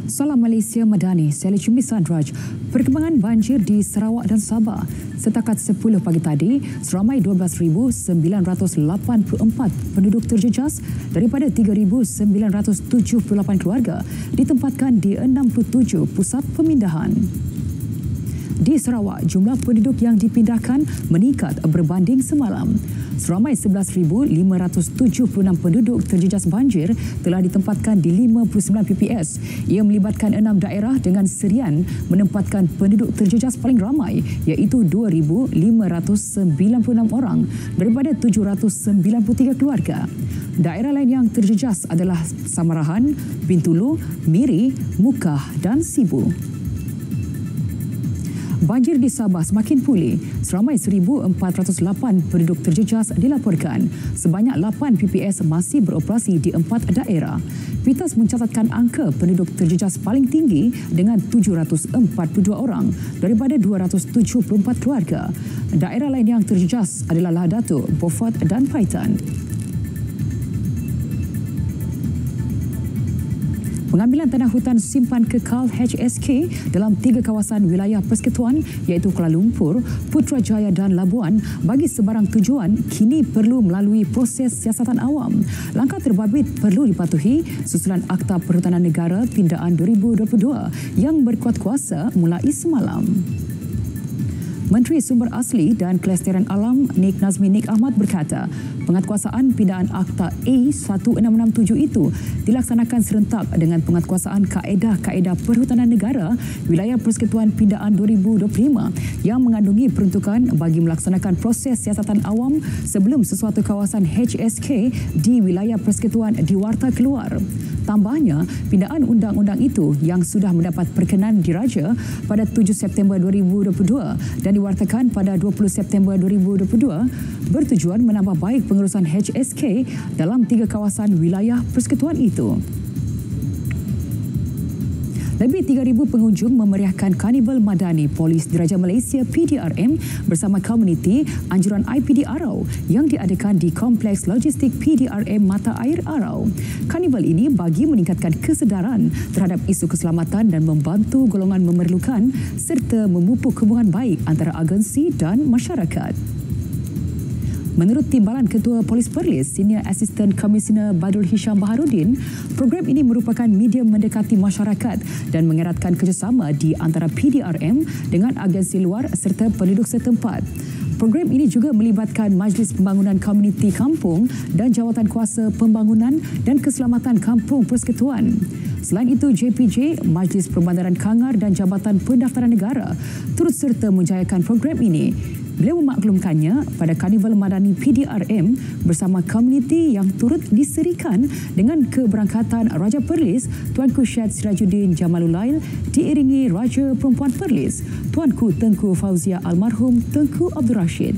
Salam Malaysia Madani, saya Cumi Sandraj. Perkembangan banjir di Sarawak dan Sabah. Setakat 10 pagi tadi, seramai 12,984 penduduk terjejas daripada 3,978 keluarga ditempatkan di 67 pusat pemindahan. Di Sarawak, jumlah penduduk yang dipindahkan meningkat berbanding semalam. Seramai 11,576 penduduk terjejas banjir telah ditempatkan di 59 PPS. Ia melibatkan 6 daerah dengan serian menempatkan penduduk terjejas paling ramai iaitu 2,596 orang daripada 793 keluarga. Daerah lain yang terjejas adalah Samarahan, Bintulu, Miri, Mukah dan Sibu. Banjir di Sabah semakin pulih. Seramai 1,408 penduduk terjejas dilaporkan. Sebanyak 8 PPS masih beroperasi di 4 daerah. PITAS mencatatkan angka penduduk terjejas paling tinggi dengan 742 orang daripada 274 keluarga. Daerah lain yang terjejas adalah Lahad Datuk, Beaufort dan Paitan. Pengambilan tanah hutan simpan kekal HSK dalam 3 kawasan wilayah persekutuan iaitu Kuala Lumpur, Putrajaya dan Labuan bagi sebarang tujuan kini perlu melalui proses siasatan awam. Langkah terbabit perlu dipatuhi susulan Akta Perhutanan Negara Pindaan 2022 yang berkuat kuasa mulai semalam. Menteri Sumber Asli dan Kelestarian Alam Nik Nazmi Nik Ahmad berkata, penguatkuasaan pindaan Akta A1667 itu dilaksanakan serentak dengan penguatkuasaan kaedah-kaedah perhutanan negara Wilayah Persekutuan Pindaan 2025 yang mengandungi peruntukan bagi melaksanakan proses siasatan awam sebelum sesuatu kawasan HSK di Wilayah Persekutuan diwarta keluar. Tambahnya, pindaan undang-undang itu yang sudah mendapat perkenan diraja pada 7 September 2022 dan diwartakan pada 20 September 2022 bertujuan menambah baik pengurusan HSK dalam 3 kawasan wilayah persekutuan itu. Lebih 3,000 pengunjung memeriahkan Karnival Madani Polis Diraja Malaysia PDRM bersama komuniti anjuran IPD Arau yang diadakan di Kompleks Logistik PDRM Mata Air Arau. Karnival ini bagi meningkatkan kesedaran terhadap isu keselamatan dan membantu golongan memerlukan serta memupuk hubungan baik antara agensi dan masyarakat. Menurut Timbalan Ketua Polis Perlis, Senior Assistant Commissioner Badrul Hisham Baharudin, program ini merupakan medium mendekati masyarakat dan mengeratkan kerjasama di antara PDRM dengan agensi luar serta penduduk setempat. Program ini juga melibatkan Majlis Pembangunan Komuniti Kampung dan Jawatan Kuasa Pembangunan dan Keselamatan Kampung Persekutuan. Selain itu, JPJ, Majlis Perbandaran Kangar dan Jabatan Pendaftaran Negara turut serta menjayakan program ini. Beliau memaklumkannya pada Karnival Madani PDRM bersama komuniti yang turut diserikan dengan keberangkatan Raja Perlis Tuanku Syed Sirajuddin Jamalulail diiringi Raja Perempuan Perlis Tuanku Tengku Fauzia Almarhum Tengku Abdul Rashid.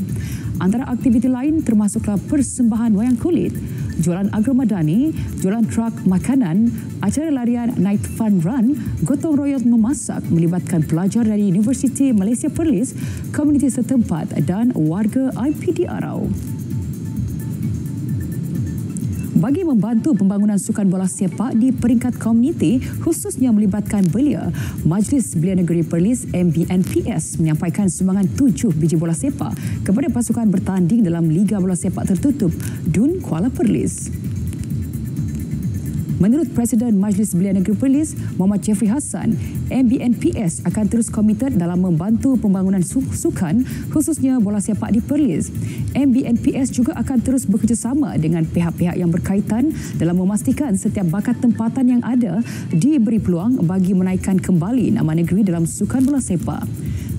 Antara aktiviti lain termasuklah persembahan wayang kulit, jualan agromadani, jualan truk makanan, acara larian Night Fun Run, gotong royong memasak melibatkan pelajar dari Universiti Malaysia Perlis, komuniti setempat dan warga IPD Arau. Bagi membantu pembangunan sukan bola sepak di peringkat komuniti khususnya melibatkan belia, Majlis Belia Negeri Perlis MBNPS menyampaikan sumbangan 7 biji bola sepak kepada pasukan bertanding dalam Liga Bola Sepak Tertutup DUN Kuala Perlis. Menurut Presiden Majlis Belia Negeri Perlis, Muhammad Jeffrey Hassan, MBNPS akan terus komited dalam membantu pembangunan sukan khususnya bola sepak di Perlis. MBNPS juga akan terus bekerjasama dengan pihak-pihak yang berkaitan dalam memastikan setiap bakat tempatan yang ada diberi peluang bagi menaikkan kembali nama negeri dalam sukan bola sepak.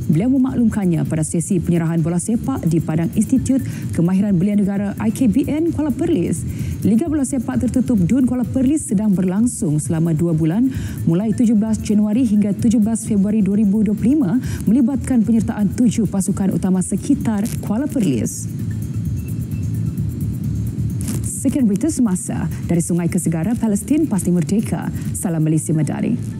Beliau memaklumkannya pada sesi penyerahan bola sepak di Padang Institut Kemahiran Belia Negara IKBN Kuala Perlis. Liga Bola Sepak Tertutup DUN Kuala Perlis sedang berlangsung selama 2 bulan mulai 17 Januari hingga 17 Februari 2025 melibatkan penyertaan 7 pasukan utama sekitar Kuala Perlis. Sekian berita semasa dari Sungai ke Segara, Palestin pasti merdeka. Salam Malaysia Madani.